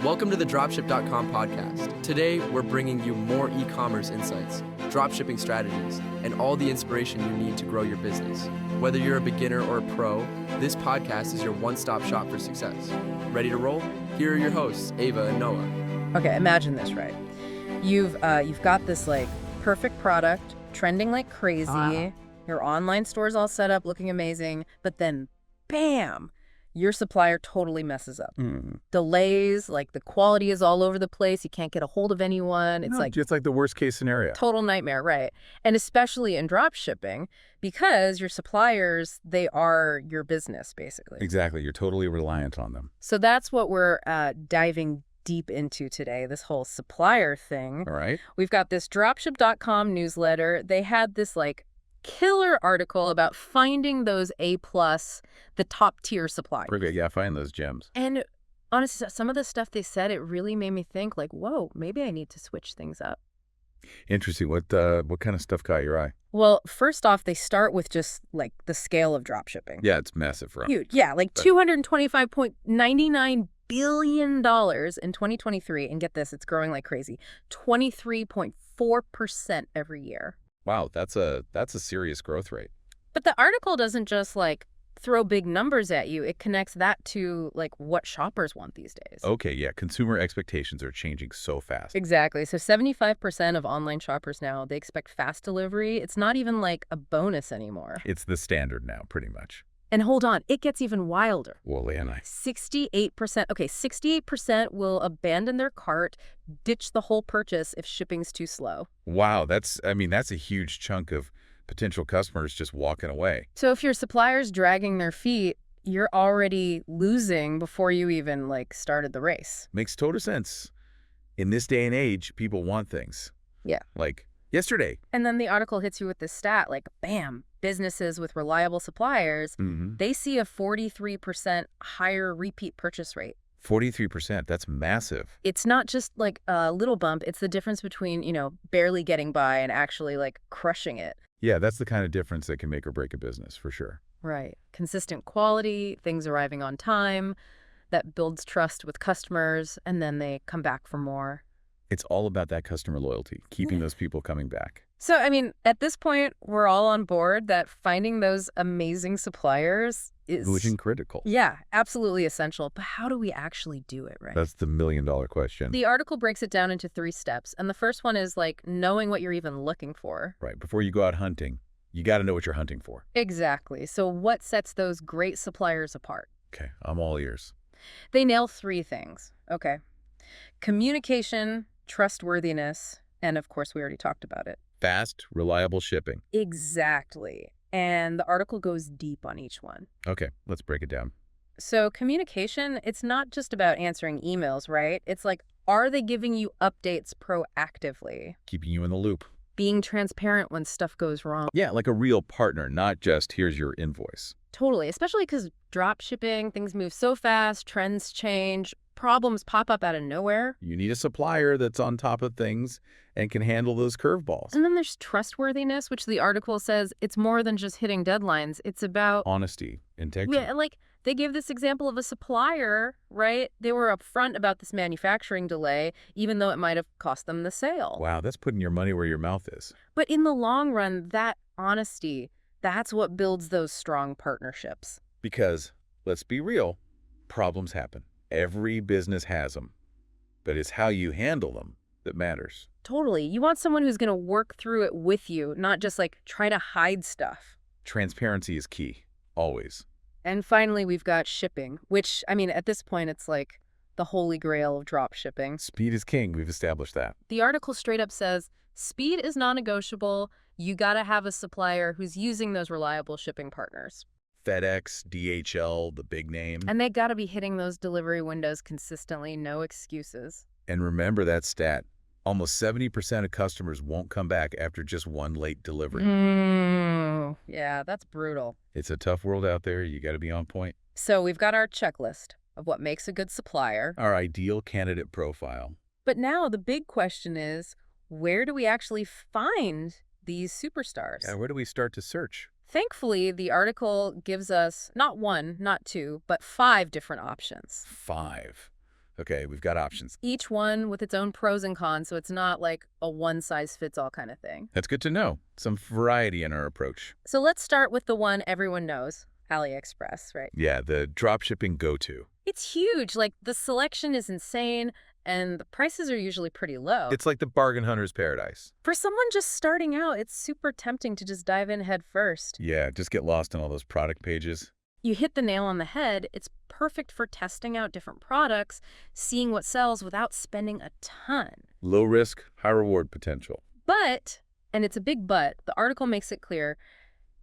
Welcome to the Dropship.com podcast. Today, we're bringing you more e-commerce insights, dropshipping strategies, and all the inspiration you need to grow your business. Whether you're a beginner or a pro, this podcast is your one-stop shop for success. Ready to roll? Here are your hosts, Ava and Noah. Okay, imagine this, right? You've got this like perfect product, trending like crazy. Wow. Your online store's all set up, looking amazing, but then, bam! Your supplier totally messes up. Delays, like the quality is all over the place. You can't get a hold of anyone. It's It's like the worst case scenario. total nightmare, right? And especially in drop shipping, because your suppliers, they are your business, basically. Exactly. You're totally reliant on them. So that's what we're diving deep into today, this whole supplier thing. All right. We've got this Dropship.com newsletter. They had this like killer article about finding those A+, the top tier suppliers. Perfect. Yeah, find those gems. And honestly, some of the stuff they said, it really made me think like, whoa, maybe I need to switch things up. Interesting. What kind of stuff caught your eye? Well, first off, they start with just like the scale of dropshipping. Yeah, it's massive, right? Huge. Yeah, like $225.99 billion in 2023. And get this, it's growing like crazy. 23.4% every year. Wow, that's a serious growth rate. But the article doesn't just like throw big numbers at you. It connects that to like what shoppers want these days. Okay, yeah, consumer expectations are changing so fast. Exactly. So 75% of online shoppers now, they expect fast delivery. It's not even like a bonus anymore. It's the standard now, pretty much. And hold on, it gets even wilder. Well, yeah, nice. 68%. Okay, 68% will abandon their cart, ditch the whole purchase if shipping's too slow. Wow, that's a huge chunk of potential customers just walking away. So if your supplier's dragging their feet, you're already losing before you even like started the race. Makes total sense. In this day and age, people want things. Yeah. Like yesterday. And then the article hits you with this stat, like, bam, businesses with reliable suppliers, they see a 43% higher repeat purchase rate. 43%, that's massive. It's not just like a little bump. It's the difference between, barely getting by and actually like crushing it. Yeah, that's the kind of difference that can make or break a business, for sure. Right. Consistent quality, things arriving on time, that builds trust with customers, and then they come back for more. It's all about that customer loyalty, keeping those people coming back. So, at this point, we're all on board that finding those amazing suppliers is Mission critical. Yeah, absolutely essential. But how do we actually do it, right? That's the million-dollar question. The article breaks it down into 3 steps. And the first one is like knowing what you're even looking for. Right. Before you go out hunting, you got to know what you're hunting for. Exactly. So what sets those great suppliers apart? Okay. I'm all ears. They nail 3 things. Okay. Communication, trustworthiness, and of course, we already talked about it. Fast, reliable shipping. Exactly. And the article goes deep on each one. Okay. Let's break it down. So communication, it's not just about answering emails, right? It's like, are they giving you updates proactively? Keeping you in the loop. Being transparent when stuff goes wrong. Yeah, like a real partner, not just here's your invoice. Totally, especially because drop shipping, things move so fast, trends change, problems pop up out of nowhere. You need a supplier that's on top of things and can handle those curveballs. And then there's trustworthiness, which the article says it's more than just hitting deadlines. It's about Honesty, integrity. Yeah, like they gave this example of a supplier, right? They were upfront about this manufacturing delay, even though it might have cost them the sale. Wow, that's putting your money where your mouth is. But in the long run, that honesty, that's what builds those strong partnerships. Because, let's be real, problems happen. Every business has them. But it's how you handle them that matters. Totally. You want someone who's going to work through it with you, not just like try to hide stuff. Transparency is key, always. And finally, we've got shipping, which, at this point, it's like the holy grail of drop shipping. Speed is king. We've established that. The article straight up says, speed is non-negotiable. You got to have a supplier who's using those reliable shipping partners. FedEx, DHL, the big name. And they got to be hitting those delivery windows consistently, no excuses. And remember that stat. Almost 70% of customers won't come back after just one late delivery. Yeah, that's brutal. It's a tough world out there. You got to be on point. So we've got our checklist of what makes a good supplier. Our ideal candidate profile. But now the big question is, where do we actually find these superstars? Yeah, where do we start to search? Thankfully, the article gives us not 1, not 2, but 5 different options. 5. Okay, we've got options. Each one with its own pros and cons, so it's not like a one-size-fits-all kind of thing. That's good to know. Some variety in our approach. So let's start with the one everyone knows, AliExpress, right? Yeah, the dropshipping go-to. It's huge. Like, the selection is insane, and the prices are usually pretty low. It's like the bargain hunter's paradise. For someone just starting out, it's super tempting to just dive in head first. Yeah, just get lost in all those product pages. You hit the nail on the head. It's perfect for testing out different products, seeing what sells without spending a ton. Low risk, high reward potential. But, and it's a big but, the article makes it clear,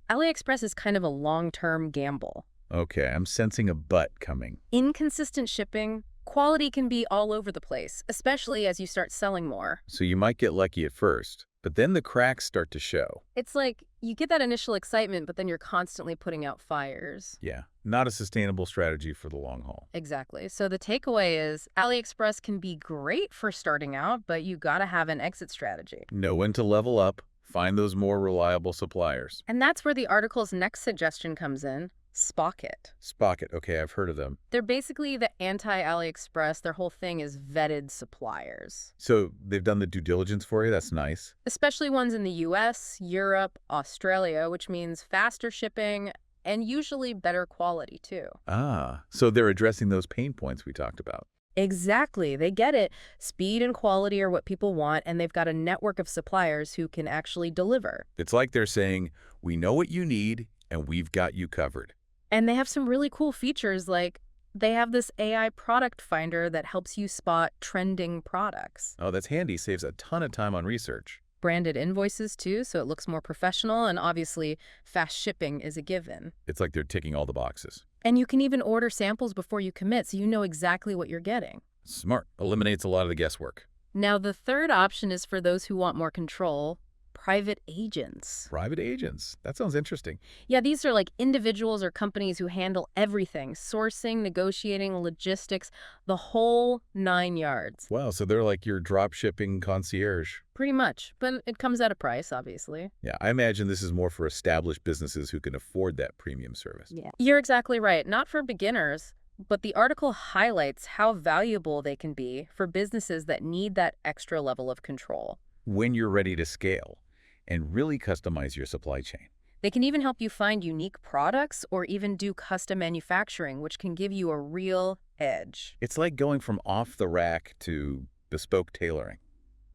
AliExpress is kind of a long-term gamble. Okay, I'm sensing a but coming. Inconsistent shipping, quality can be all over the place, especially as you start selling more. So you might get lucky at first, but then the cracks start to show. It's like you get that initial excitement, but then you're constantly putting out fires. Yeah, not a sustainable strategy for the long haul. Exactly. So the takeaway is AliExpress can be great for starting out, but you gotta have an exit strategy. Know when to level up, find those more reliable suppliers. And that's where the article's next suggestion comes in. Spocket. Spocket, okay, I've heard of them. They're basically the anti-AliExpress. Their whole thing is vetted suppliers. So they've done the due diligence for you? That's nice. Especially ones in the US, Europe, Australia, which means faster shipping and usually better quality too. Ah, so they're addressing those pain points we talked about. Exactly. They get it. Speed and quality are what people want, and they've got a network of suppliers who can actually deliver. It's like they're saying, we know what you need, and we've got you covered. And they have some really cool features, like they have this AI product finder that helps you spot trending products. Oh, that's handy. Saves a ton of time on research. Branded invoices, too, so it looks more professional, and obviously fast shipping is a given. It's like they're ticking all the boxes. And you can even order samples before you commit, so you know exactly what you're getting. Smart. Eliminates a lot of the guesswork. Now, the third option is for those who want more control. Private agents. Private agents. That sounds interesting. Yeah, these are like individuals or companies who handle everything. Sourcing, negotiating, logistics, the whole 9 yards. Wow, so they're like your drop shipping concierge. Pretty much. But it comes at a price, obviously. Yeah, I imagine this is more for established businesses who can afford that premium service. Yeah. You're exactly right. Not for beginners. But the article highlights how valuable they can be for businesses that need that extra level of control. When you're ready to scale and really customize your supply chain. They can even help you find unique products or even do custom manufacturing, which can give you a real edge. It's like going from off the rack to bespoke tailoring.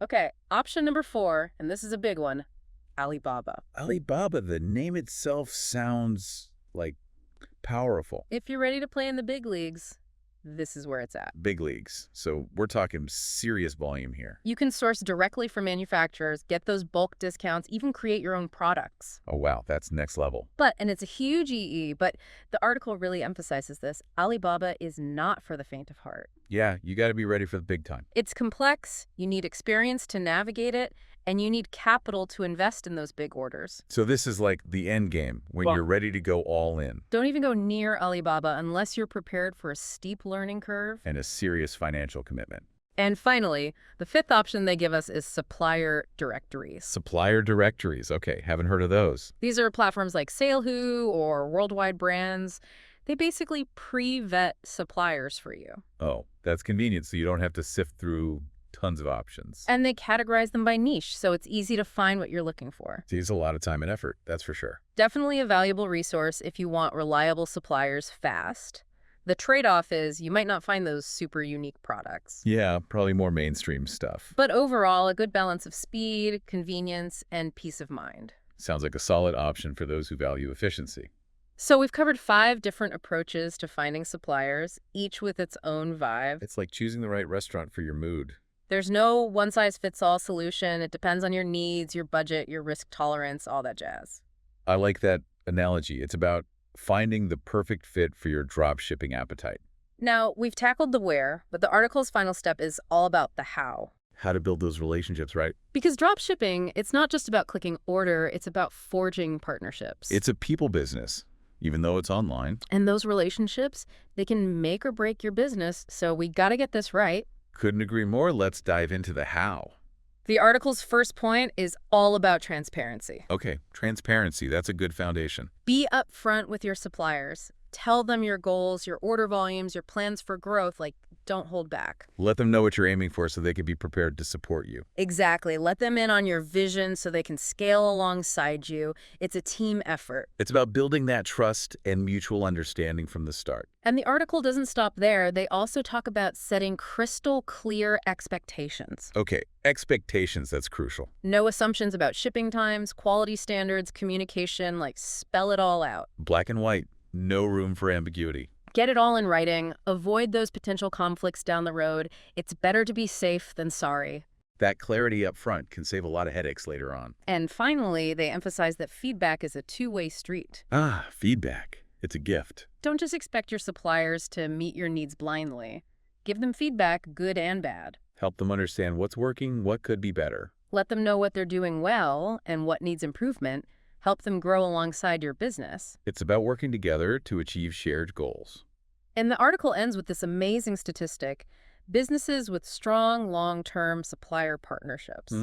Okay, option number 4, and this is a big one, Alibaba. Alibaba, the name itself sounds like powerful. If you're ready to play in the big leagues, this is where it's at. Big leagues. So we're talking serious volume here. You can source directly from manufacturers, get those bulk discounts, even create your own products. Oh, wow. That's next level. But, and it's a huge EE, but the article really emphasizes this, Alibaba is not for the faint of heart. Yeah, you got to be ready for the big time. It's complex, you need experience to navigate it, and you need capital to invest in those big orders. So this is like the end game when you're ready to go all in. Don't even go near Alibaba unless you're prepared for a steep learning curve. And a serious financial commitment. And finally, the 5th option they give us is supplier directories. Supplier directories. Okay, haven't heard of those. These are platforms like Salehoo or Worldwide Brands. They basically pre-vet suppliers for you. Oh, that's convenient, so you don't have to sift through tons of options. And they categorize them by niche, so it's easy to find what you're looking for. Saves a lot of time and effort, that's for sure. Definitely a valuable resource if you want reliable suppliers fast. The trade-off is you might not find those super unique products. Yeah, probably more mainstream stuff. But overall, a good balance of speed, convenience, and peace of mind. Sounds like a solid option for those who value efficiency. So we've covered 5 different approaches to finding suppliers, each with its own vibe. It's like choosing the right restaurant for your mood. There's no one-size-fits-all solution. It depends on your needs, your budget, your risk tolerance, all that jazz. I like that analogy. It's about finding the perfect fit for your drop shipping appetite. Now, we've tackled the where, but the article's final step is all about the how. How to build those relationships, right? Because drop shipping, it's not just about clicking order, it's about forging partnerships. It's a people business, even though it's online. And those relationships, they can make or break your business, so we gotta get this right. Couldn't agree more. Let's dive into the how. The article's first point is all about transparency. Okay, transparency. That's a good foundation. Be upfront with your suppliers. Tell them your goals, your order volumes, your plans for growth. Like, Don't hold back. Let them know what you're aiming for so they can be prepared to support you. Exactly. Let them in on your vision so they can scale alongside you. It's a team effort. It's about building that trust and mutual understanding from the start. And the article doesn't stop there. They also talk about setting crystal clear expectations. Okay, expectations, that's crucial. No assumptions about shipping times, quality standards, communication, like spell it all out. Black and white, no room for ambiguity. Get it all in writing. Avoid those potential conflicts down the road. It's better to be safe than sorry. That clarity up front can save a lot of headaches later on. And finally, they emphasize that feedback is a two-way street. Feedback. It's a gift. Don't just expect your suppliers to meet your needs blindly. Give them feedback, good and bad. Help them understand what's working, what could be better. Let them know what they're doing well and what needs improvement. Help them grow alongside your business. It's about working together to achieve shared goals. And the article ends with this amazing statistic. Businesses with strong long-term supplier partnerships.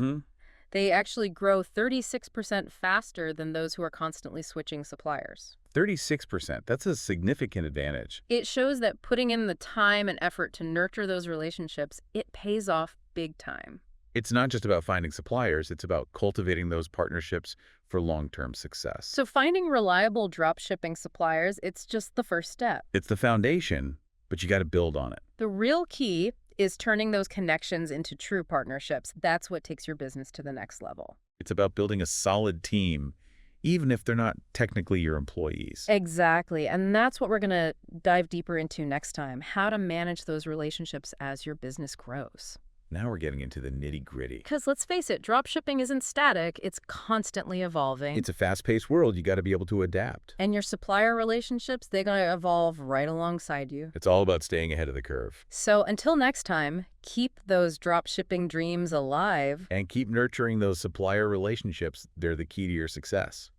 They actually grow 36% faster than those who are constantly switching suppliers. 36%. That's a significant advantage. It shows that putting in the time and effort to nurture those relationships, it pays off big time. It's not just about finding suppliers, it's about cultivating those partnerships for long-term success. So finding reliable dropshipping suppliers, it's just the first step. It's the foundation, but you got to build on it. The real key is turning those connections into true partnerships. That's what takes your business to the next level. It's about building a solid team, even if they're not technically your employees. Exactly. And that's what we're going to dive deeper into next time, how to manage those relationships as your business grows. Now we're getting into the nitty-gritty. Because let's face it, dropshipping isn't static. It's constantly evolving. It's a fast-paced world. You got to be able to adapt. And your supplier relationships, they're going to evolve right alongside you. It's all about staying ahead of the curve. So until next time, keep those dropshipping dreams alive. And keep nurturing those supplier relationships. They're the key to your success.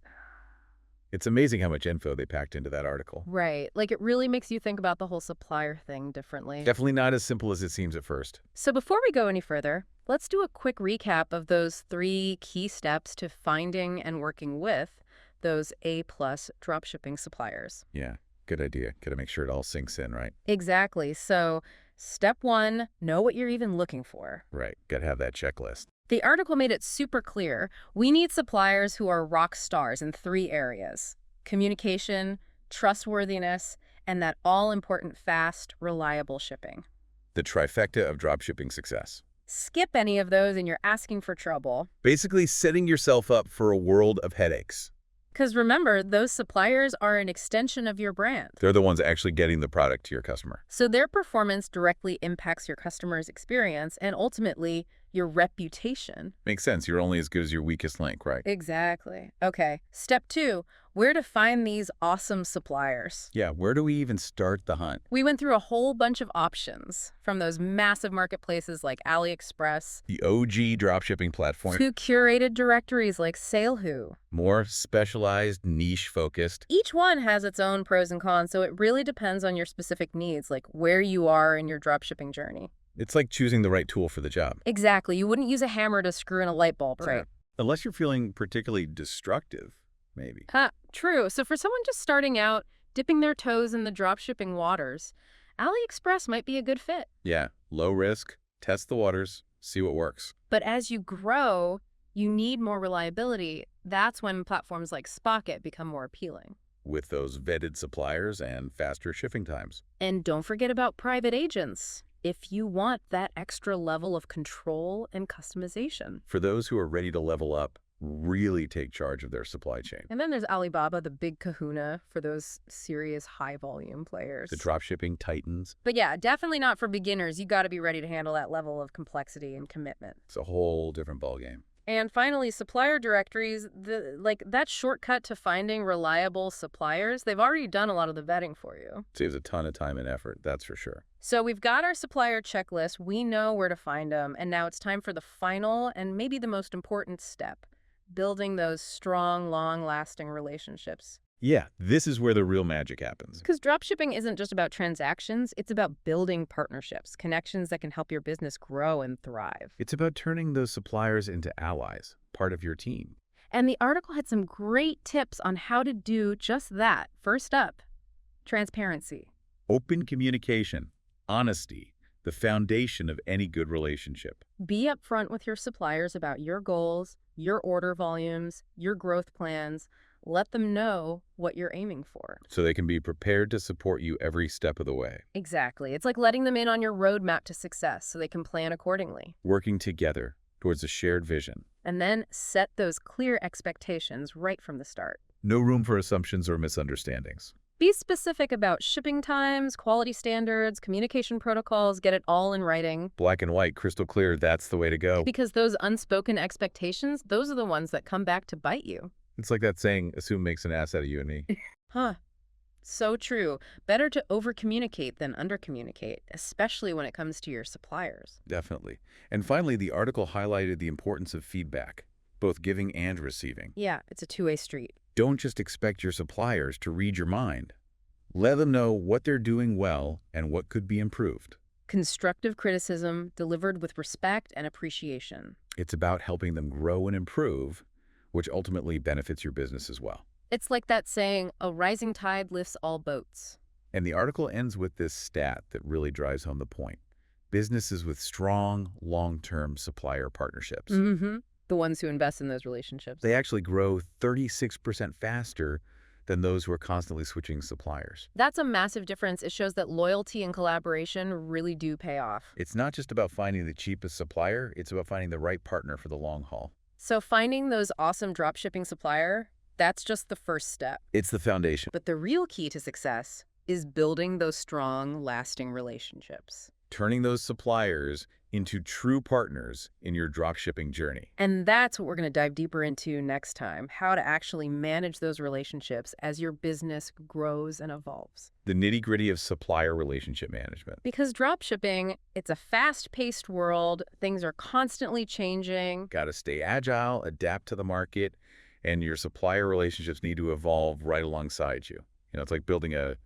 It's amazing how much info they packed into that article. Right. Like, it really makes you think about the whole supplier thing differently. Definitely not as simple as it seems at first. So before we go any further, let's do a quick recap of those 3 key steps to finding and working with those A-plus dropshipping suppliers. Yeah, good idea. Got to make sure it all sinks in, right? Exactly. So step 1, know what you're even looking for. Right. Got to have that checklist. The article made it super clear. We need suppliers who are rock stars in 3 areas: communication, trustworthiness, and that all-important fast, reliable shipping. The trifecta of dropshipping success. Skip any of those and you're asking for trouble. Basically setting yourself up for a world of headaches. Because remember, those suppliers are an extension of your brand. They're the ones actually getting the product to your customer. So their performance directly impacts your customer's experience and ultimately your reputation. Makes sense. You're only as good as your weakest link, right? Exactly. Okay. Step 2, where to find these awesome suppliers. Yeah, where do we even start the hunt? We went through a whole bunch of options, from those massive marketplaces like AliExpress, The OG dropshipping platform. to curated directories like SaleWho. More specialized, niche-focused. Each one has its own pros and cons, so it really depends on your specific needs, like where you are in your dropshipping journey. It's like choosing the right tool for the job. Exactly. You wouldn't use a hammer to screw in a light bulb, right? Unless you're feeling particularly destructive, maybe. True. So for someone just starting out, dipping their toes in the dropshipping waters, AliExpress might be a good fit. Yeah, low risk, test the waters, see what works. But as you grow, you need more reliability. That's when platforms like Spocket become more appealing. With those vetted suppliers and faster shipping times. And don't forget about private agents, if you want that extra level of control and customization. For those who are ready to level up, really take charge of their supply chain. And then there's Alibaba, the big kahuna for those serious high-volume players. The dropshipping titans. But yeah, definitely not for beginners. You got to be ready to handle that level of complexity and commitment. It's a whole different ballgame. And finally, supplier directories, that shortcut to finding reliable suppliers, they've already done a lot of the vetting for you. Saves a ton of time and effort, that's for sure. So we've got our supplier checklist. We know where to find them. And now it's time for the final and maybe the most important step: building those strong, long-lasting relationships. Yeah, this is where the real magic happens. Because dropshipping isn't just about transactions, it's about building partnerships, connections that can help your business grow and thrive. It's about turning those suppliers into allies, part of your team. And the article had some great tips on how to do just that. First up, transparency. Open communication, honesty. the foundation of any good relationship. Be upfront with your suppliers about your goals, your order volumes, your growth plans. Let them know what you're aiming for. So they can be prepared to support you every step of the way. Exactly. It's like letting them in on your roadmap to success so they can plan accordingly. Working together towards a shared vision. And then set those clear expectations right from the start. No room for assumptions or misunderstandings. Be specific about shipping times, quality standards, communication protocols. Get it all in writing. Black and white, crystal clear, that's the way to go. Because those unspoken expectations, those are the ones that come back to bite you. It's like that saying, assume makes an ass out of you and me. Huh. So true. Better to over-communicate than under-communicate, especially when it comes to your suppliers. Definitely. And finally, the article highlighted the importance of feedback, both giving and receiving. Yeah, it's a two-way street. Don't just expect your suppliers to read your mind. Let them know what they're doing well and what could be improved. Constructive criticism delivered with respect and appreciation. It's about helping them grow and improve, which ultimately benefits your business as well. It's like that saying, a rising tide lifts all boats. And the article ends with this stat that really drives home the point. Businesses with strong, long-term supplier partnerships. The ones who invest in those relationships. They actually grow 36% faster than those who are constantly switching suppliers. That's a massive difference. It shows that loyalty and collaboration really do pay off. It's not just about finding the cheapest supplier, it's about finding the right partner for the long haul. So finding those awesome dropshipping supplier, that's just the first step. It's the foundation. But the real key to success is building those strong, lasting relationships. Turning those suppliers into true partners in your dropshipping journey. And that's what we're going to dive deeper into next time, how to actually manage those relationships as your business grows and evolves. The nitty-gritty of supplier relationship management. Because dropshipping, it's a fast-paced world. Things are constantly changing. Got to stay agile, adapt to the market, and your supplier relationships need to evolve right alongside you. You know, it's like building a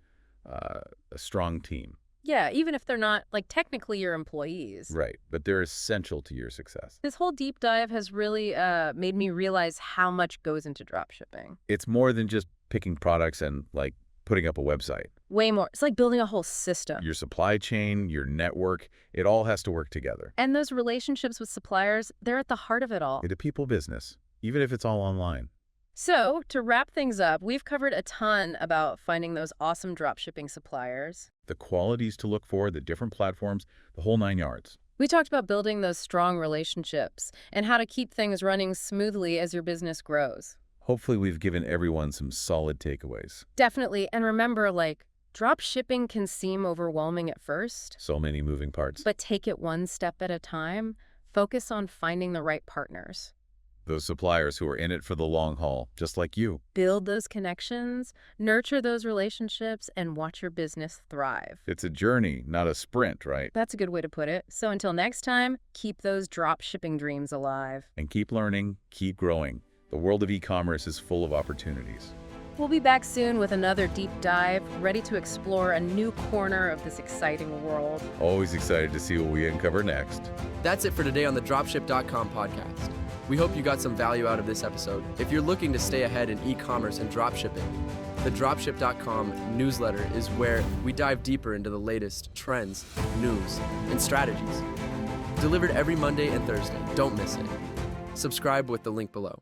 strong team. Yeah, even if they're not, like, technically your employees. Right, but they're essential to your success. This whole deep dive has really made me realize how much goes into dropshipping. It's more than just picking products and, like, putting up a website. Way more. It's like building a whole system. Your supply chain, your network, it all has to work together. And those relationships with suppliers, they're at the heart of it all. It's a people business, even if it's all online. So, to wrap things up, we've covered a ton about finding those awesome dropshipping suppliers. The qualities to look for, the different platforms, the whole 9 yards. We talked about building those strong relationships and how to keep things running smoothly as your business grows. Hopefully we've given everyone some solid takeaways. Definitely. And remember, like, dropshipping can seem overwhelming at first. So many moving parts. But take it one step at a time. Focus on finding the right partners. Those suppliers who are in it for the long haul, just like you. Build those connections, nurture those relationships, and watch your business thrive. It's a journey, not a sprint, right? That's a good way to put it. So until next time, keep those drop shipping dreams alive. And keep learning, keep growing. The world of e-commerce is full of opportunities. We'll be back soon with another deep dive, ready to explore a new corner of this exciting world. Always excited to see what we uncover next. That's it for today on the Dropship.com podcast. We hope you got some value out of this episode. If you're looking to stay ahead in e-commerce and dropshipping, the Dropship.com newsletter is where we dive deeper into the latest trends, news, and strategies. Delivered every Monday and Thursday. Don't miss it. Subscribe with the link below.